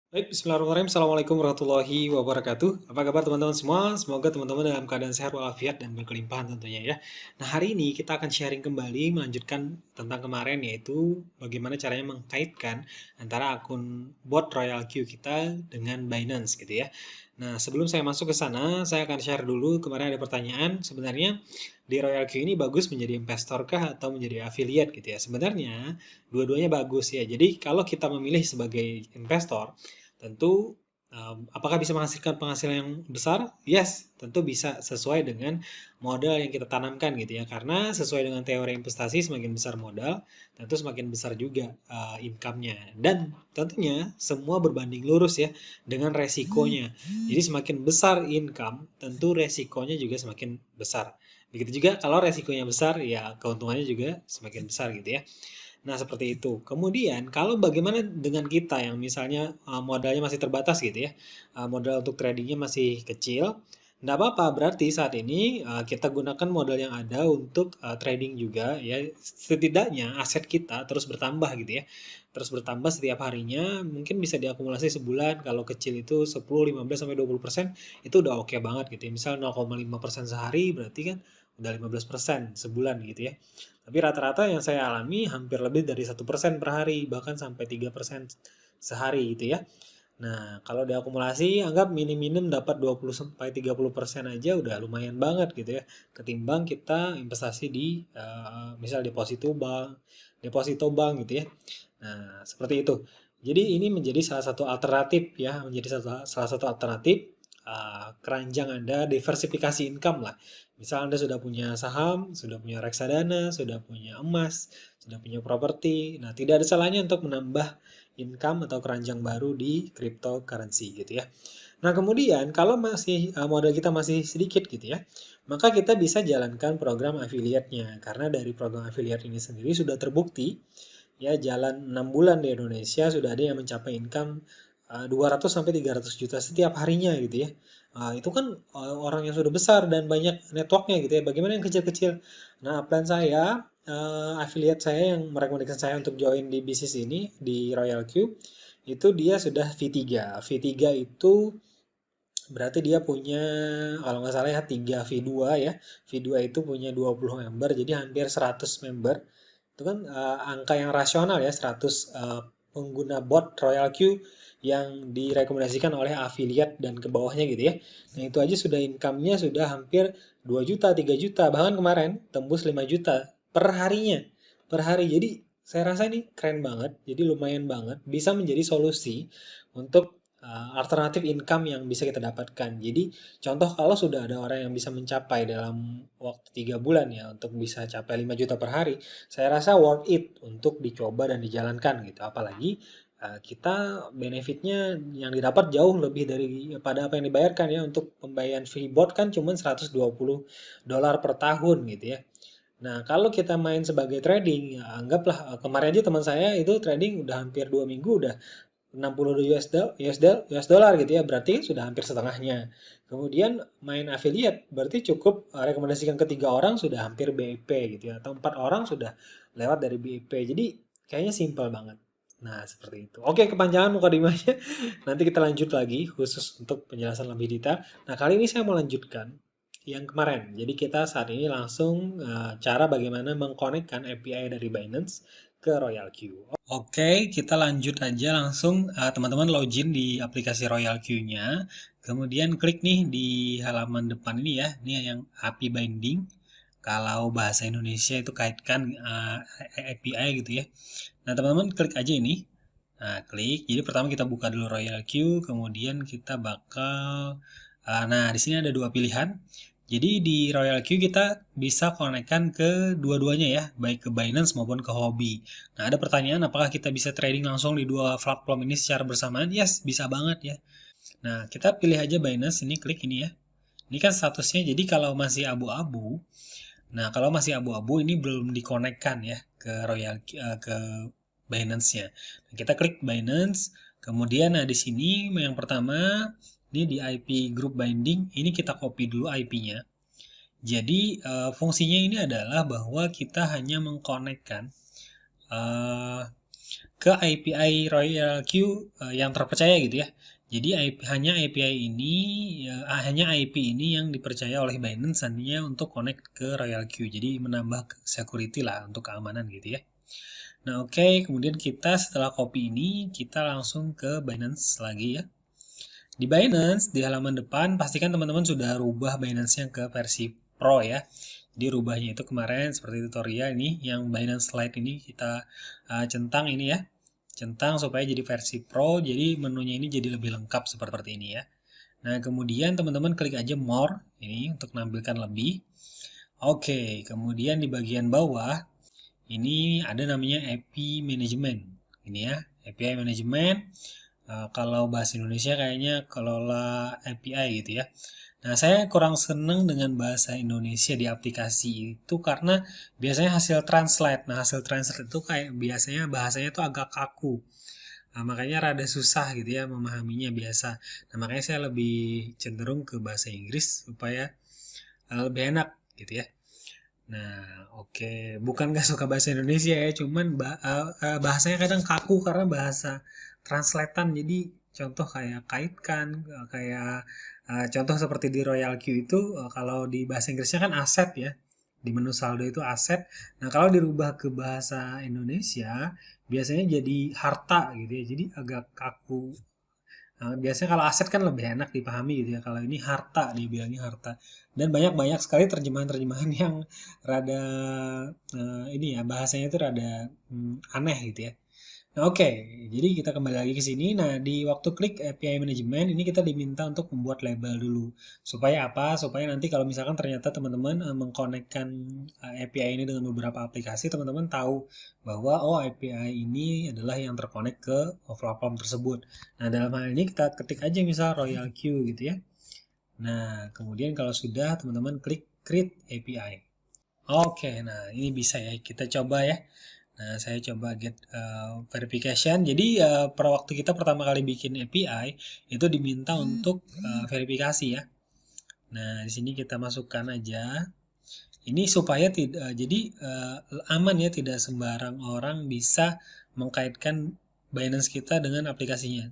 Baik, bismillahirrahmanirrahim. Assalamualaikum warahmatullahi wabarakatuh. Apa kabar teman-teman semua? Semoga teman-teman dalam keadaan sehat walafiat dan berkelimpahan tentunya ya. Nah, hari ini kita akan sharing kembali melanjutkan tentang kemarin yaitu bagaimana caranya mengkaitkan antara akun bot Royal Q kita dengan Binance gitu ya. Nah, sebelum saya masuk ke sana, saya akan share dulu. Kemarin ada pertanyaan, sebenarnya di Royal Q ini bagus menjadi investor kah atau menjadi affiliate gitu ya. Sebenarnya dua-duanya bagus ya. Jadi kalau kita memilih sebagai investor, tentu apakah bisa menghasilkan penghasilan yang besar? Yes, tentu bisa sesuai dengan modal yang kita tanamkan gitu ya. Karena sesuai dengan teori investasi, semakin besar modal, tentu semakin besar juga income-nya. Dan tentunya semua berbanding lurus ya dengan resikonya. Jadi semakin besar income, tentu resikonya juga semakin besar. Begitu juga kalau resikonya besar, ya keuntungannya juga semakin besar gitu ya. Nah, seperti itu. Kemudian, kalau bagaimana dengan kita yang misalnya modalnya masih terbatas gitu ya, modal untuk tradingnya masih kecil, nggak apa-apa. Berarti saat ini kita gunakan modal yang ada untuk trading juga ya. Setidaknya aset kita terus bertambah gitu ya. Terus bertambah setiap harinya, mungkin bisa diakumulasi sebulan. Kalau kecil itu 10, 15 sampai 20% itu udah oke banget gitu ya. Misal 0,5% sehari berarti kan udah 15% sebulan gitu ya. Tapi rata-rata yang saya alami hampir lebih dari 1% per hari, bahkan sampai 3% sehari gitu ya. Nah, kalau diakumulasi, anggap minim-minim dapat 20 sampai 30% aja udah lumayan banget gitu ya. Ketimbang kita investasi di misal deposito bank gitu ya. Nah, seperti itu. Jadi ini menjadi salah satu alternatif ya, menjadi salah satu alternatif keranjang Anda diversifikasi income lah. Misal Anda sudah punya saham, sudah punya reksadana, sudah punya emas, sudah punya properti. Nah, tidak ada salahnya untuk menambah income atau keranjang baru di cryptocurrency gitu ya. Nah, kemudian kalau masih modal kita masih sedikit gitu ya, maka kita bisa jalankan program affiliate-nya. Karena dari program affiliate ini sendiri sudah terbukti ya jalan 6 bulan di Indonesia sudah ada yang mencapai income 200 sampai 300 juta setiap harinya gitu ya. Itu kan orang yang sudah besar dan banyak networknya gitu ya. Bagaimana yang kecil-kecil? Nah, plan saya, affiliate saya yang merekomendasikan saya untuk join di bisnis ini di Royal Q itu dia sudah V3. V3 itu berarti dia punya kalau nggak salah ya 3 V2 ya. V2 itu punya 20 member jadi hampir 100 member. Itu kan angka yang rasional ya 100 pengguna bot Royal Q yang direkomendasikan oleh affiliate dan ke bawahnya gitu ya. Nah, itu aja sudah income-nya sudah hampir 2 juta, 3 juta, bahkan kemarin tembus 5 juta per harinya. Per hari. Jadi saya rasa ini keren banget. Jadi lumayan banget bisa menjadi solusi untuk alternatif income yang bisa kita dapatkan. Jadi contoh kalau sudah ada orang yang bisa mencapai dalam waktu 3 bulan ya untuk bisa capai 5 juta per hari, saya rasa worth it untuk dicoba dan dijalankan gitu. Apalagi kita benefitnya yang didapat jauh lebih daripada apa yang dibayarkan ya. Untuk pembayaran fee bot kan cuma 120 dolar per tahun gitu ya. Nah, kalau kita main sebagai trading, ya anggaplah kemarin aja teman saya itu trading udah hampir 2 minggu udah 60 US dollar gitu ya, berarti sudah hampir setengahnya. Kemudian main affiliate, berarti cukup rekomendasikan ke 3 orang sudah hampir BIP gitu ya, atau 4 orang sudah lewat dari BIP. Jadi kayaknya simpel banget. Nah, seperti itu. Oke, kepanjangan mukadimahnya. Nanti kita lanjut lagi khusus untuk penjelasan lebih detail. Nah, kali ini saya mau lanjutkan yang kemarin. Jadi kita saat ini langsung cara bagaimana mengkonekkan API dari Binance ke Royal Q. Oke, kita lanjut aja langsung teman-teman login di aplikasi Royal Q-nya. Kemudian klik nih di halaman depan ini ya. Ini yang API binding. Kalau bahasa Indonesia itu kaitkan API gitu ya. Nah, teman-teman klik aja ini. Nah, klik. Jadi pertama kita buka dulu Royal Q, kemudian kita bakal nah, di sini ada dua pilihan. Jadi di Royal Q kita bisa konekkan ke dua-duanya ya, baik ke Binance maupun ke Huobi. Nah, ada pertanyaan apakah kita bisa trading langsung di dua platform ini secara bersamaan? Yes, bisa banget ya. Nah, kita pilih aja Binance, ini klik ini ya. Ini kan statusnya, jadi kalau masih abu-abu, nah kalau masih abu-abu ini belum dikonekkan ya ke ke Binance-nya. Nah, kita klik Binance, kemudian nah di sini yang pertama ini di IP group binding, ini kita copy dulu IP-nya. Jadi fungsinya ini adalah bahwa kita hanya mengkonekkan uh, ke API Royal Queue yang terpercaya gitu ya. Jadi hanya API ini, hanya IP ini yang dipercaya oleh Binance nantinya untuk connect ke Royal Queue. Jadi menambah security lah untuk keamanan gitu ya. Nah oke, kemudian kita setelah copy ini, kita langsung ke Binance lagi ya. Di Binance, di halaman depan, pastikan teman-teman sudah rubah Binance-nya ke versi Pro ya. Jadi rubahnya itu kemarin seperti tutorial ini, yang Binance Lite ini kita centang ini ya. Centang supaya jadi versi Pro, jadi menunya ini jadi lebih lengkap seperti ini ya. Nah, kemudian teman-teman klik aja More, ini untuk menampilkan lebih. Oke, kemudian di bagian bawah, ini ada namanya API Management. Ini ya, API Management. Kalau bahasa Indonesia kayaknya kelola API gitu ya. Nah, saya kurang seneng dengan bahasa Indonesia di aplikasi itu karena biasanya hasil translate. Nah, hasil translate itu kayak biasanya bahasanya itu agak kaku. Nah, makanya rada susah gitu ya memahaminya biasa. Nah, makanya saya lebih cenderung ke bahasa Inggris supaya lebih enak gitu ya. Nah, oke. Bukan gak suka bahasa Indonesia ya, cuman bahasanya kadang kaku karena bahasa translatean. Jadi contoh kayak kaitkan, kayak contoh seperti di Royal Queue itu, kalau di bahasa Inggrisnya kan aset ya. Di menu saldo itu aset. Nah, kalau dirubah ke bahasa Indonesia, biasanya jadi harta gitu ya. Jadi agak kaku. Nah, biasanya kalau aset kan lebih enak dipahami gitu ya. Kalau ini harta, dibilangnya harta. Dan banyak-banyak sekali terjemahan-terjemahan yang rada ini ya, bahasanya itu rada aneh gitu ya. Nah, oke, jadi kita kembali lagi ke sini. Nah, di waktu klik API Management, ini kita diminta untuk membuat label dulu. Supaya apa? Supaya nanti kalau misalkan ternyata teman-teman mengkonekkan API ini dengan beberapa aplikasi, teman-teman tahu bahwa oh API ini adalah yang terkonek ke platform tersebut. Nah, dalam hal ini kita ketik aja misal Royal Queue gitu ya. Nah, kemudian kalau sudah, teman-teman klik Create API. Oke, nah ini bisa ya, kita coba ya. Nah, saya coba get verification. Jadi pada waktu kita pertama kali bikin API itu diminta untuk verifikasi ya. Nah, di sini kita masukkan aja. Ini supaya tidak jadi aman ya, tidak sembarang orang bisa mengkaitkan Binance kita dengan aplikasinya.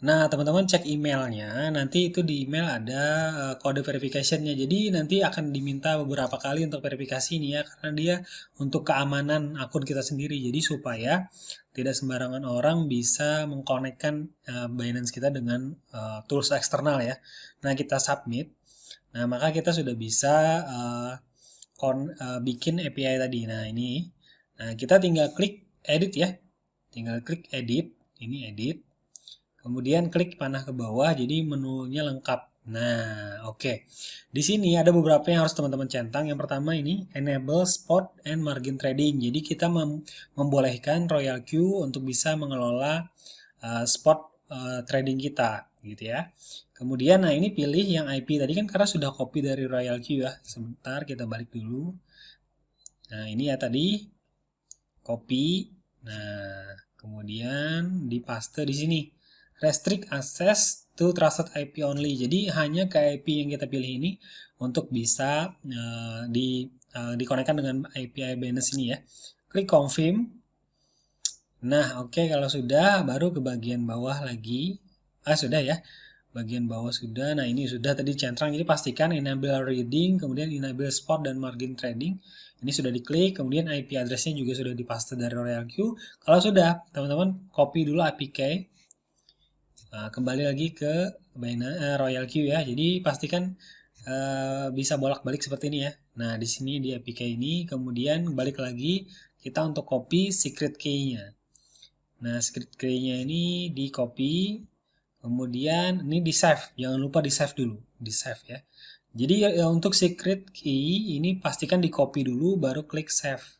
Nah, teman-teman cek emailnya, nanti itu di email ada kode verificationnya. Jadi nanti akan diminta beberapa kali untuk verifikasi ini ya, karena dia untuk keamanan akun kita sendiri. Jadi supaya tidak sembarangan orang bisa mengkonekkan Binance kita dengan tools eksternal ya. Nah, kita submit. Nah, maka kita sudah bisa bikin API tadi. Nah, ini. Nah, kita tinggal klik edit ya. Tinggal klik edit. Ini edit. Kemudian klik panah ke bawah, jadi menunya lengkap. Nah, oke. Di sini ada beberapa yang harus teman-teman centang. Yang pertama ini, enable spot and margin trading. Jadi kita membolehkan Royal Queue untuk bisa mengelola spot trading kita, gitu ya. Kemudian, nah ini pilih yang IP tadi kan karena sudah copy dari Royal Queue ya. Sebentar, kita balik dulu. Nah, ini ya tadi, copy. Nah, kemudian dipaste di sini. Restrict access to trusted IP only. Jadi hanya ke IP yang kita pilih ini untuk bisa dikonekkan dengan API Binance ini ya. Klik confirm. Nah, oke, kalau sudah baru ke bagian bawah lagi. Sudah ya. Bagian bawah sudah. Nah, ini sudah tadi centang. Jadi pastikan enable reading, kemudian enable spot dan margin trading. Ini sudah diklik, kemudian IP address-nya juga sudah dipaste dari Royal Queue. Kalau sudah, teman-teman copy dulu APK. Nah, kembali lagi ke Royal Queue ya. Jadi pastikan bisa bolak-balik seperti ini ya. Nah, di sini di APK ini, kemudian balik lagi kita untuk copy secret key-nya. Nah, secret key-nya ini di copy, kemudian ini di save. Jangan lupa di save dulu, di save ya. Jadi untuk secret key ini pastikan di copy dulu, baru klik save.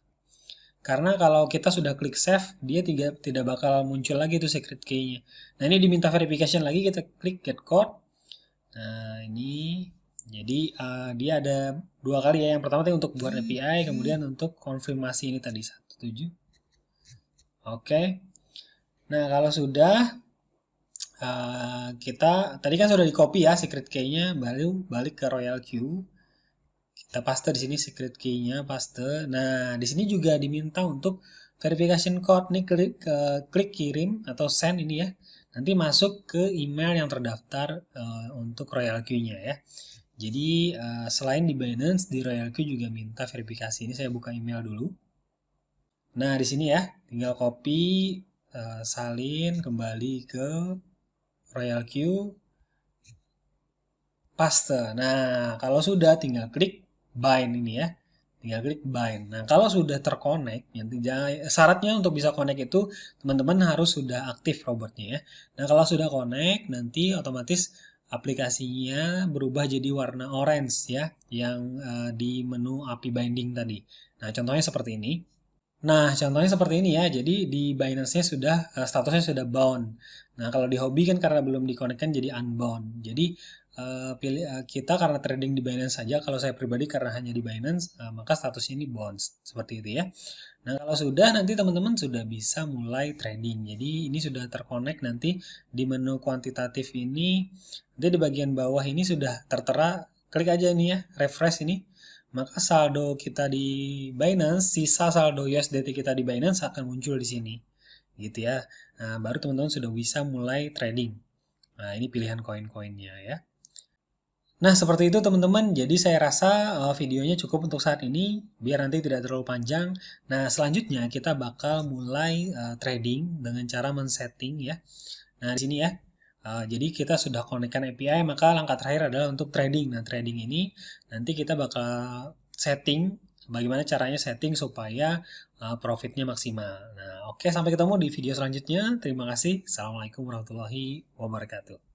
Karena kalau kita sudah klik save, dia tidak bakal muncul lagi tuh secret key-nya. Nah, ini diminta verification lagi, kita klik get code. Nah, ini jadi dia ada dua kali ya. Yang pertama tadi untuk buat API, kemudian untuk konfirmasi ini tadi 17. Oke. Nah, kalau sudah kita tadi kan sudah di copy ya secret key-nya, baru balik ke Royal Queue. Kita paste di sini secret key-nya, paste. Nah, di sini juga diminta untuk verification code nih klik kirim atau send ini ya. Nanti masuk ke email yang terdaftar untuk Royal Q-nya ya. Jadi selain di Binance, di Royal Q juga minta verifikasi. Ini saya buka email dulu. Nah, di sini ya, tinggal copy, salin kembali ke Royal Q, paste. Nah, kalau sudah tinggal klik bind ini ya. Tinggal klik bind. Nah, kalau sudah terkonek, syaratnya untuk bisa connect itu teman-teman harus sudah aktif robotnya ya. Nah, kalau sudah connect, nanti otomatis aplikasinya berubah jadi warna orange ya, yang di menu API binding tadi. Nah, contohnya seperti ini. Nah, contohnya seperti ini ya. Jadi di Binance-nya sudah statusnya sudah bound. Nah, kalau di hobi kan karena belum dikonekkan jadi unbound. Jadi kita karena trading di Binance saja. Kalau saya pribadi karena hanya di Binance, maka statusnya ini bound seperti itu ya. Nah, kalau sudah nanti teman-teman sudah bisa mulai trading. Jadi ini sudah terkonek nanti di menu kuantitatif ini. Nanti di bagian bawah ini sudah tertera. Klik aja ini ya, refresh ini. Maka saldo kita di Binance, sisa saldo USDT kita di Binance akan muncul di sini. Gitu ya. Nah, baru teman-teman sudah bisa mulai trading. Nah, ini pilihan koin-koinnya ya. Nah, seperti itu teman-teman. Jadi saya rasa videonya cukup untuk saat ini, biar nanti tidak terlalu panjang. Nah, selanjutnya kita bakal mulai trading dengan cara men-setting ya. Nah, di sini ya. Jadi kita sudah konekkan API, maka langkah terakhir adalah untuk trading. Nah, trading ini nanti kita bakal setting, bagaimana caranya setting supaya profitnya maksimal. Nah, oke, sampai ketemu di video selanjutnya. Terima kasih. Assalamualaikum warahmatullahi wabarakatuh.